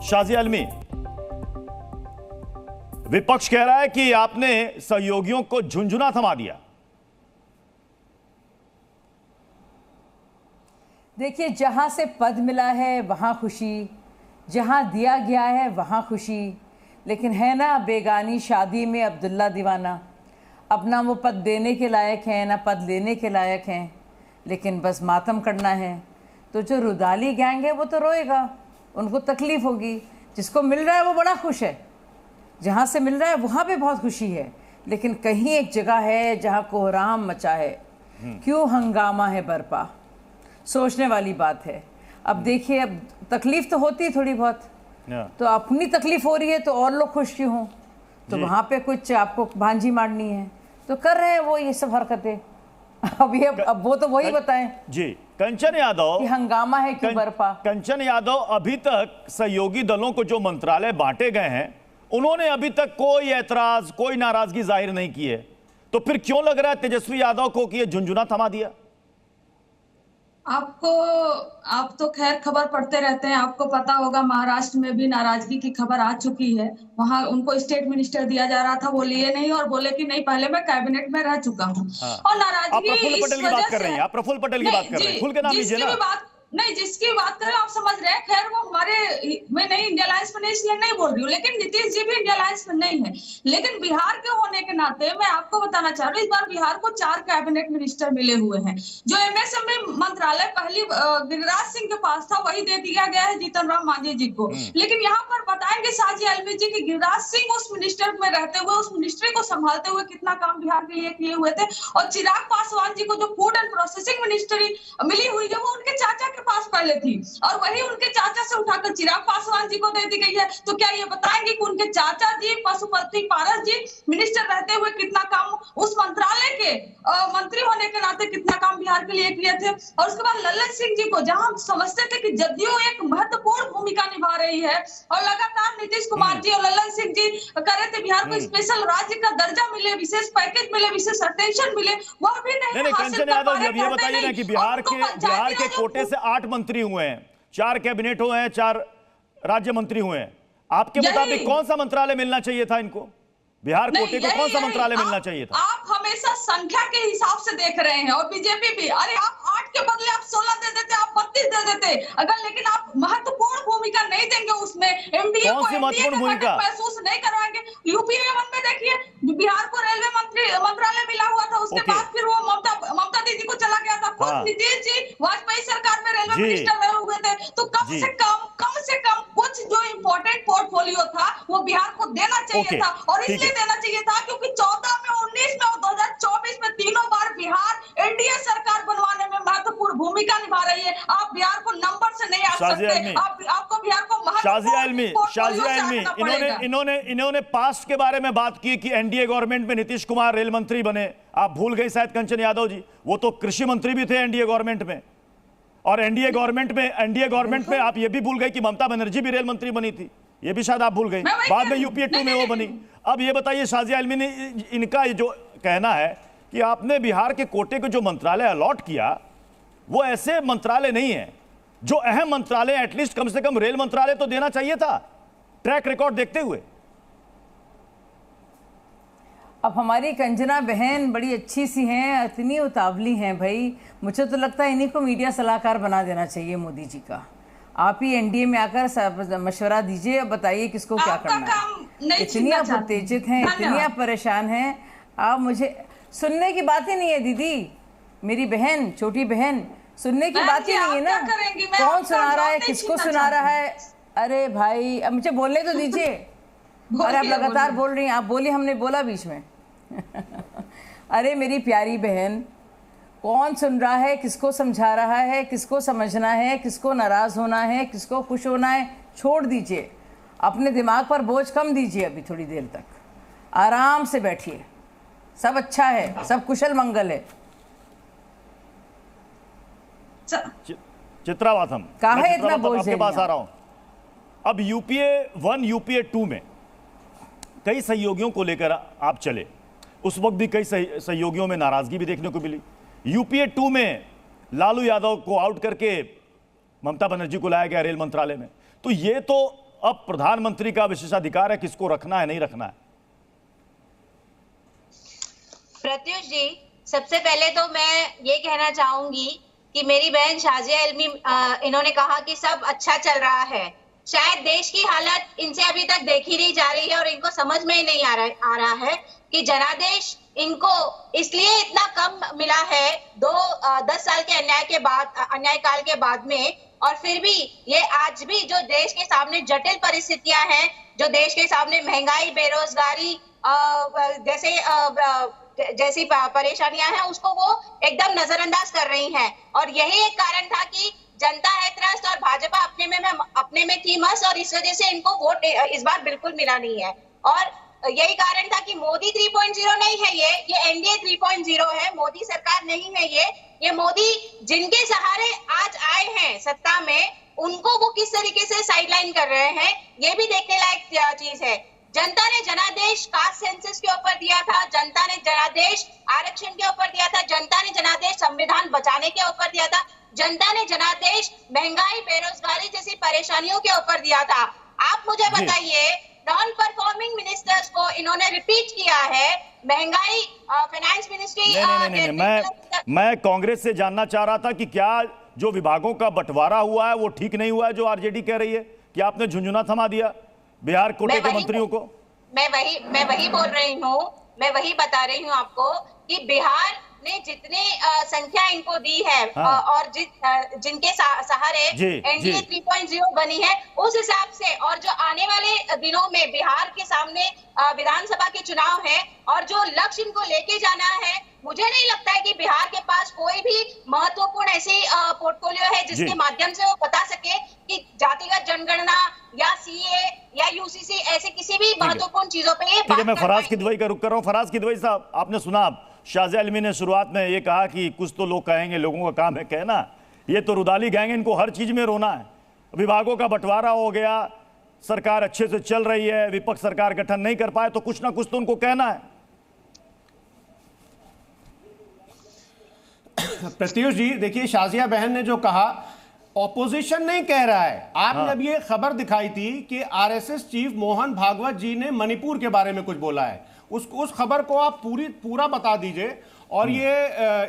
शाजी आलमी, विपक्ष कह रहा है कि आपने सहयोगियों को झुंझुना थमा दिया। देखिए, जहां से पद मिला है वहां खुशी, जहां दिया गया है वहां खुशी, लेकिन है ना बेगानी शादी में अब्दुल्ला दीवाना। अब ना वो पद देने के लायक हैं ना पद लेने के लायक हैं, लेकिन बस मातम करना है। तो जो रुदाली गैंग है वो तो रोएगा, उनको तकलीफ होगी। जिसको मिल रहा है वो बड़ा खुश है, जहाँ से मिल रहा है वहाँ पे बहुत खुशी है, लेकिन कहीं एक जगह है जहाँ कोहराम मचा है। क्यों हंगामा है बरपा, सोचने वाली बात है। अब देखिए, अब तकलीफ तो होती है थोड़ी बहुत, तो अपनी तकलीफ हो रही है तो और लोग खुश क्यों हों? तो वहाँ पे कुछ आपको भांजी मारनी है तो कर रहे हैं वो ये सब हरकतें। अब वो तो वही बताएं जी। कंचन यादव कि हंगामा है क्यों बरपा। कंचन यादव, अभी तक सहयोगी दलों को जो मंत्रालय बांटे गए हैं उन्होंने अभी तक कोई ऐतराज, कोई नाराजगी जाहिर नहीं की है, तो फिर क्यों लग रहा है तेजस्वी यादव को कि ये झुंझुना थमा दिया? आप तो खैर खबर पढ़ते रहते हैं, आपको पता होगा महाराष्ट्र में भी नाराजगी की खबर आ चुकी है। वहां उनको स्टेट मिनिस्टर दिया जा रहा था, वो लिए नहीं और बोले कि नहीं, पहले मैं कैबिनेट में रह चुका हूँ। और नाराजगी आप प्रफुल्ल पटेल की बात कर रही हैं, आप प्रफुल्ल पटेल की बात कर रहे हैं, खुल के नाम लीजिए ना। नहीं, जिसकी बात करें आप समझ रहे हैं। खैर वो हमारे, मैं नहीं इंडिया अलायंस में नहीं, इसलिए नहीं बोल रही हूँ, लेकिन नीतीश जी भी इंडिया अलायंस में नहीं है। लेकिन बिहार के होने के नाते मैं आपको बताना चाह रही हूँ, इस बार बिहार को 4 कैबिनेट मिनिस्टर मिले हुए हैं। जो एमएसएमई मंत्रालय पहली गिरिराज सिंह के पास था वही दे दिया गया है जीतन राम मांझी जी को। लेकिन यहाँ पर बताएंगे शाजी आलमी जी की गिरिराज सिंह उस मिनिस्टर में रहते हुए, उस मिनिस्ट्री को संभालते हुए कितना काम बिहार के लिए किए हुए थे। और चिराग पासवान जी को जो फूड एंड प्रोसेसिंग मिनिस्ट्री मिली हुई है वो उनके चाचा के पास पहले थी, और वही उनके चाचा से उठाकर चिराग पासवान जी को दे दी गई है। तो क्या ये बताएंगे कि उनके चाचा जी पशुपति पारस जी मिनिस्टर रहते हुए कितना काम उस मंत्रालय के मंत्री होने के नाते कितना काम बिहार के लिए किए थे। और उसके बाद लल्लन सिंह जी को, जहां हम समझते थे कि जदयू एक महत्वपूर्ण भूमिका निभा रही है और लगातार नीतीश कुमार जी और लल्लन सिंह जी कर रहे थे बिहार को स्पेशल राज्य का दर्जा मिले, विशेष पैकेज मिले, विशेष अटेंशन मिले, वह भी नहीं। कंचन यादव, ये बताइए ना कि बिहार के कोटे से 8 मंत्री हुए हैं, 4 कैबिनेट हुए हैं, 4 राज्य मंत्री हुए हैं। आपके मुताबिक कौन सा मंत्रालय मिलना चाहिए था इनको? बिहार कोटे को कौन सा मंत्रालय मिलना चाहिए था? आप हमेशा संख्या के हिसाब से देख रहे हैं, और बीजेपी भी, अरे आप 8 के बदले आप 16 दे देते, आप 32 दे देते अगर, लेकिन आप महत्वपूर्ण भूमिका नहीं देंगे उसमें। एमडीए को महसूस नहीं करवाएंगे। यूपी में देखिए, बिहार को रेलवे मंत्रालय मिला हुआ था, उसके बाद फिर वो ममता दीदी को चला गया था। खुद नीतीश जी वाजपेयी सरकार में रेलवे मिनिस्टर रहे हुए थे। तो कम से कम कुछ जो इम्पोर्टेंट पोर्टफोलियो था वो बिहार को देना चाहिए था, और इसलिए देना चाहिए था क्योंकि 14 में, 19 में और 2024 में तीनों बार बिहार एनडीए सरकार बनवाने में महत्वपूर्ण भूमिका निभा रही है। आप बिहार को नंबर से नहीं आंक सकते, आपको बिहार को शाजी आलमी, इन्होंने पास्ट के बारे में बात की कि एनडीए गवर्नमेंट में नीतीश कुमार रेल मंत्री बने। आप भूल गए शायद कंचन यादव जी, वो तो कृषि मंत्री भी थे एनडीए गवर्नमेंट में। और एनडीए गवर्नमेंट में आप ये भी भूल गए कि ममता बनर्जी भी रेल मंत्री बनी थी, ये भी शायद आप भूल गए। बाद में यूपीए 2 में वो बनी। अब ये बताइए शाजी आलमी ने, इनका ये जो कहना है कि आपने बिहार के कोटे को जो मंत्रालय अलॉट किया वो ऐसे मंत्रालय नहीं है, जो अहम मंत्रालय, एटलीस्ट कम से कम रेल मंत्रालय तो देना चाहिए था, ट्रैक रिकॉर्ड देखते हुए। अब हमारी कंजना बहन बड़ी अच्छी सी हैं, इतनी उतावली हैं भाई, मुझे तो लगता है इन्हीं को मीडिया सलाहकार बना देना चाहिए मोदी जी का। आप ही एनडीए में आकर मशवरा दीजिए, अब बताइए किसको क्या करना है। इतनी आप उत्तेजित हैं, इतनी आप परेशान हैं, आप मुझे सुनने की बात ही नहीं है दीदी, मेरी बहन, छोटी बहन, सुनने की बात ही नहीं है ना। कौन सुना रहा है, किसको सुना रहा है? अरे भाई अब मुझे बोलने तो दीजिए। अरे आप लगातार बोल रही हैं, आप बोली, हमने बोला बीच में। अरे मेरी प्यारी बहन, कौन सुन रहा है, किसको समझा रहा है, किसको समझना है, किसको नाराज होना है, किसको खुश होना है, छोड़ दीजिए। अपने दिमाग पर बोझ कम दीजिए, अभी थोड़ी देर तक आराम से बैठिए, सब अच्छा है, सब कुशल मंगल है। चित्रावाथम, कहाँ है इतना बोझ? आपके पास आ रहा हूं। अब यूपीए 1, यूपीए 2 में कई सहयोगियों को लेकर आप चले, उस वक्त भी कई सहयोगियों में नाराजगी भी देखने को मिली। यूपीए 2 में लालू यादव को आउट करके ममता बनर्जी को लाया गया रेल मंत्रालय में। तो ये तो अब प्रधानमंत्री का विशेषाधिकार है किसको रखना है, नहीं रखना है। प्रत्युष जी, सबसे पहले तो मैं ये कहना चाहूंगी कि मेरी बहन शाजिया इल्मी इन्होंने कहा कि सब अच्छा चल रहा है। शायद देश की हालत इनसे अभी तक देखी नहीं जा रही है और इनको समझ में ही नहीं आ रहा है कि जनादेश इनको इसलिए इतना कम मिला है 10 साल के अन्याय काल के बाद में। और फिर भी ये आज भी जो देश के सामने जटिल परिस्थितियां हैं, जो देश के सामने महंगाई, बेरोजगारी जैसी परेशानियां हैं, उसको वो एकदम नजरअंदाज कर रही हैं। और यही एक कारण था कि जनता है त्रस्त और भाजपा अपने में थी मस्त, और इस वजह से इनको वोट इस बार बिल्कुल मिला नहीं है। और यही कारण था कि मोदी 3.0 नहीं है, ये एनडीए 3.0 है, मोदी सरकार नहीं है ये मोदी जिनके सहारे आज आए हैं सत्ता में, उनको वो किस तरीके से साइडलाइन कर रहे हैं, ये भी देखने लायक चीज है। जनता ने जनादेश कास्ट सेंसस के ऊपर दिया था, जनता ने जनादेश आरक्षण के ऊपर दिया था, जनता ने जनादेश संविधान बचाने के ऊपर दिया था, जनता ने जनादेश महंगाई, बेरोजगारी जैसी परेशानियों के ऊपर दिया था। आप मुझे बताइए, नॉन परफॉर्मिंग मिनिस्टर्स को इन्होंने रिपीट किया है, महंगाई फाइनेंस मिनिस्ट्री। नहीं, मैं कांग्रेस से जानना चाह रहा था कि क्या जो विभागों का बंटवारा हुआ है वो ठीक नहीं हुआ है, जो आरजेडी कह रही है? क्या आपने झुंझुना थमा दिया बिहार कोटे के मंत्रियों को? मैं वही बोल रही हूँ, मैं वही बता रही हूँ आपको कि बिहार ने जितने संख्या इनको दी है, हाँ। और जिनके सहारे एनडीए 3.0 बनी है, उस हिसाब से, और जो आने वाले दिनों में बिहार के सामने विधानसभा के चुनाव है और जो लक्ष्य इनको लेके जाना है, मुझे नहीं लगता है कि बिहार के पास कोई भी महत्वपूर्ण ऐसी पोर्टफोलियो है जिसके माध्यम से वो बता सके कि जातिगत जनगणना या सीए या यूसीसी ऐसे किसी भी महत्वपूर्ण चीजों पे ये ठीक है। मैं फराज किदवई का रुख कर रहा हूँ। फराज किदवई साहब, आपने सुना शाजिया इल्मी ने शुरुआत में ये कहा कि कुछ तो लोग कहेंगे, लोगों का काम है कहना। ये तो रुदाली गैंग, इनको हर चीज में रोना है। विभागों का बंटवारा हो गया, सरकार अच्छे से चल रही है, विपक्ष सरकार गठन नहीं कर पाए, तो कुछ ना कुछ तो उनको कहना है। प्रत्युष जी, देखिए शाजिया बहन ने जो कहा, ऑपोजिशन नहीं कह रहा है। आपने अब ये खबर दिखाई थी कि आरएसएस चीफ मोहन भागवत जी ने मणिपुर के बारे में कुछ बोला है। उस खबर को आप पूरा बता दीजिए। और ये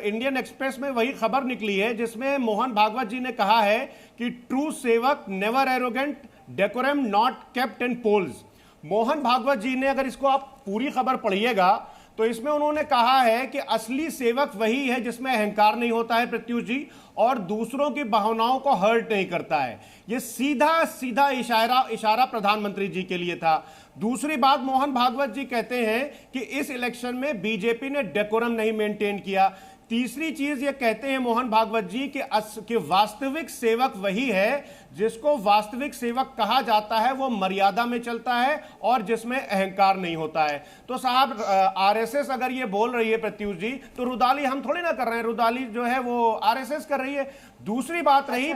इंडियन एक्सप्रेस में वही खबर निकली है जिसमें मोहन भागवत जी ने कहा है कि true sevak never arrogant, decorum not kept in polls. Mohan Bhagwat ji ने, अगर इसको आप पूरी खबर पढ़िएगा तो इसमें उन्होंने कहा है कि असली सेवक वही है जिसमें अहंकार नहीं होता है प्रत्युष जी, और दूसरों की भावनाओं को हर्ट नहीं करता है। यह सीधा इशारा प्रधानमंत्री जी के लिए था। दूसरी बात, मोहन भागवत जी कहते हैं कि इस इलेक्शन में बीजेपी ने डेकोरम नहीं मेंटेन किया। तीसरी चीज ये कहते हैं मोहन भागवत जी कि वास्तविक सेवक वही है जिसको वास्तविक सेवक कहा जाता है, वो मर्यादा में चलता है और जिसमें अहंकार नहीं होता है। तो साहब, आरएसएस अगर ये बोल रही है प्रत्युष जी, तो रुदाली हम थोड़ी ना कर रहे हैं, रुदाली जो है वो आरएसएस कर रही है। दूसरी बात रही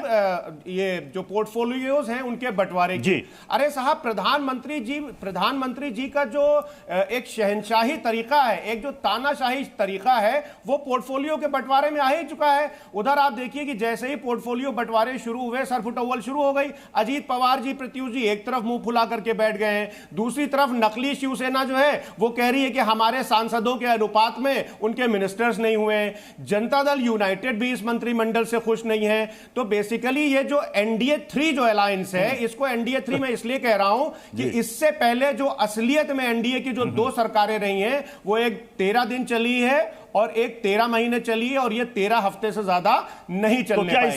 ये जो पोर्टफोलियोज हैं उनके बंटवारे की। अरे साहब, प्रधानमंत्री जी का जो एक शहनशाही तरीका है, एक जो तानाशाही तरीका है, वो पोर्टफोलियो के बंटवारे में आ ही चुका है। उधर आप देखिए कि जैसे ही पोर्टफोलियो बंटवारे शुरू हुए, सरफुटौल शुरू हो गई। अजीत पवार जी, प्रत्युष जी एक तरफ मुंह फुला करके बैठ गए हैं, दूसरी तरफ नकली शिवसेना जो है वो कह रही है कि हमारे सांसदों के अनुपात में उनके मिनिस्टर्स नहीं हुए। जनता दल यूनाइटेड भी इस मंत्रिमंडल से खुश नहीं है। तो बेसिकली ये जो एनडीए 3 जो अलायंस है, इसको एनडीए 3 में इसलिए कह रहा हूं कि इससे पहले जो असलियत में एनडीए की जो 2 सरकारें रही हैं, वो एक 13 दिन चली है और एक 13 महीने चली है, और ये 13 हफ्ते से ज्यादा नहीं चलने पाएगी।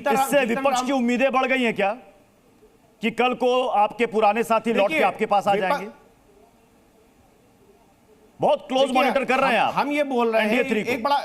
इससे विपक्ष की उम्मीदें बढ़ गई हैं क्या कि कल को आपके पुराने साथी लौट के आपके पास आ जाएंगे? बहुत क्लोज मॉनिटर कर रहे हैं आप। हम ये बोल रहे हैं एक बड़ा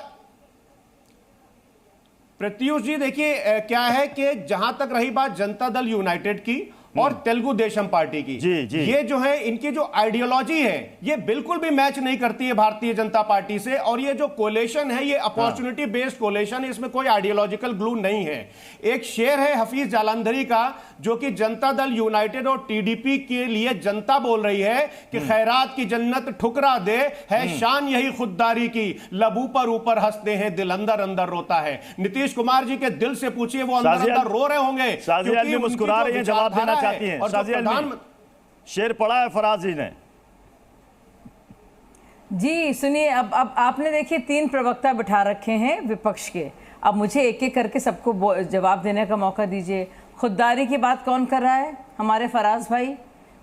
प्रत्युष जी, देखिए क्या है कि जहां तक रही बात जनता दल यूनाइटेड की, और तेलुगु देशम पार्टी की। जी, जी। ये जो है इनकी जो आइडियोलॉजी है ये बिल्कुल भी मैच नहीं करती है भारतीय जनता पार्टी से, और ये जो कोलेशन है ये अपॉर्चुनिटी बेस्ड कोलेशन है, इसमें कोई आइडियोलॉजिकल ग्लू नहीं है। एक शेर है हफीज जालंधरी का जो कि जनता दल यूनाइटेड और टीडीपी के लिए जनता बोल रही है कि खैरात की जन्नत ठुकरा दे, है शान यही खुददारी की, लब ऊपर ऊपर हंसते हैं दिल अंदर अंदर रोता है। नीतीश कुमार जी के दिल से पूछिए, वो अंदर अंदर रो रहे होंगे शाजिया भी मुस्कुरा रही हैं, जवाब देना चाहती हैं। और शाजिया शेर पढ़ा है फराज जी ने। जी सुनिए, अब आपने देखिए 3 प्रवक्ता बिठा रखे हैं विपक्ष के, अब मुझे एक एक करके सबको जवाब देने का मौका दीजिए। खुददारी की बात कौन कर रहा है? हमारे फराज भाई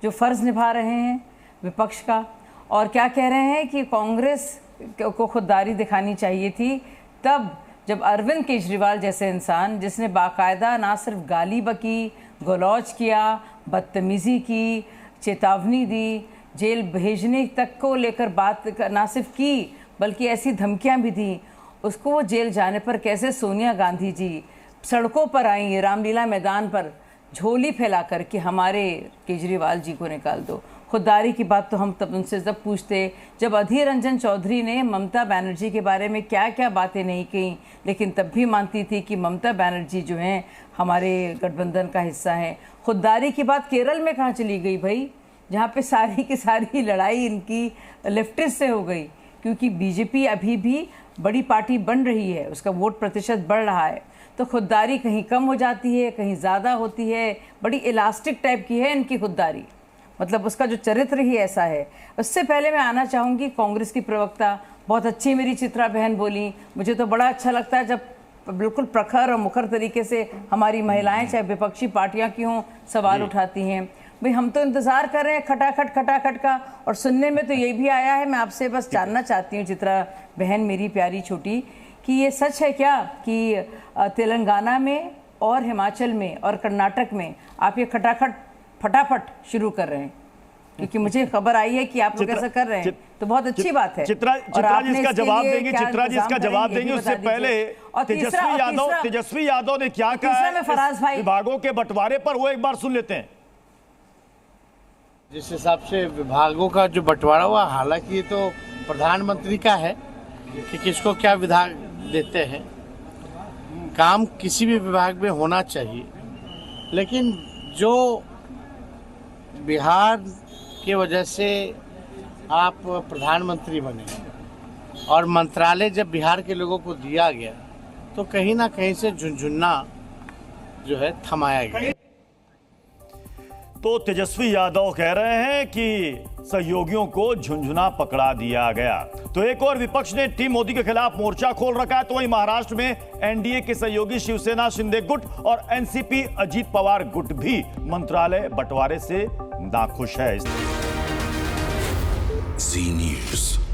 जो फ़र्ज़ निभा रहे हैं विपक्ष का, और क्या कह रहे हैं कि कांग्रेस को खुददारी दिखानी चाहिए थी तब जब अरविंद केजरीवाल जैसे इंसान जिसने बाकायदा ना सिर्फ गाली बकी, गलौज किया, बदतमीज़ी की, चेतावनी दी, जेल भेजने तक को लेकर बात ना सिर्फ की बल्कि ऐसी धमकियां भी दी, उसको वो जेल जाने पर कैसे सोनिया गांधी जी सड़कों पर आई, रामलीला मैदान पर झोली फैला कर कि हमारे केजरीवाल जी को निकाल दो। खुददारी की बात तो हम तब उनसे जब पूछते जब अधीर रंजन चौधरी ने ममता बनर्जी के बारे में क्या क्या बातें नहीं कहीं, लेकिन तब भी मानती थी कि ममता बनर्जी जो हैं हमारे गठबंधन का हिस्सा हैं। खुददारी की बात केरल में कहाँ चली गई भाई, जहाँ पे सारी की सारी लड़ाई इनकी लेफ्टिस्ट से हो गई, क्योंकि बीजेपी अभी भी बड़ी पार्टी बन रही है, उसका वोट प्रतिशत बढ़ रहा है, तो खुददारी कहीं कम हो जाती है कहीं ज़्यादा होती है, बड़ी इलास्टिक टाइप की है इनकी खुददारी, मतलब उसका जो चरित्र ही ऐसा है। उससे पहले मैं आना चाहूँगी कांग्रेस की प्रवक्ता, बहुत अच्छी मेरी चित्रा बहन बोली, मुझे तो बड़ा अच्छा लगता है जब बिल्कुल प्रखर और मुखर तरीके से हमारी महिलाएं चाहे विपक्षी पार्टियां की हों सवाल उठाती हैं। भाई हम तो इंतज़ार कर रहे हैं खटाखट का, और सुनने में तो ये भी आया है, मैं आपसे बस जानना चाहती हूँ चित्रा बहन मेरी प्यारी छोटी, कि ये सच है क्या कि तेलंगाना में और हिमाचल में और कर्नाटक में आप ये फटाफट शुरू कर रहे हैं? क्योंकि मुझे खबर आई है कि आप लोग ऐसा कर रहे हैं, तो बहुत अच्छी बात है। चित्रा जी इसका जवाब देंगे, चित्रा जी इसका जवाब देंगे। उससे पहले तेजस्वी यादव ने क्या कहा है फराज भाई विभागों के बंटवारे पर, वो एक बार सुन लेते हैं। जिस हिसाब से विभागों का जो बंटवारा हुआ, हालांकि ये तो प्रधानमंत्री का है कि किसको क्या विभाग देते हैं, काम किसी भी विभाग में होना चाहिए, लेकिन जो बिहार की वजह से आप प्रधानमंत्री बने और मंत्रालय जब बिहार के लोगों को दिया गया तो कहीं ना कहीं से झुनझुना जो है थमाया गया। तो तेजस्वी यादव कह रहे हैं कि सहयोगियों को झुंझुना पकड़ा दिया गया। तो एक और विपक्ष ने टीम मोदी के खिलाफ मोर्चा खोल रखा है, तो वहीं महाराष्ट्र में एनडीए के सहयोगी शिवसेना शिंदे गुट और एनसीपी अजीत पवार गुट भी मंत्रालय बंटवारे से नाखुश है। जी न्यूज़।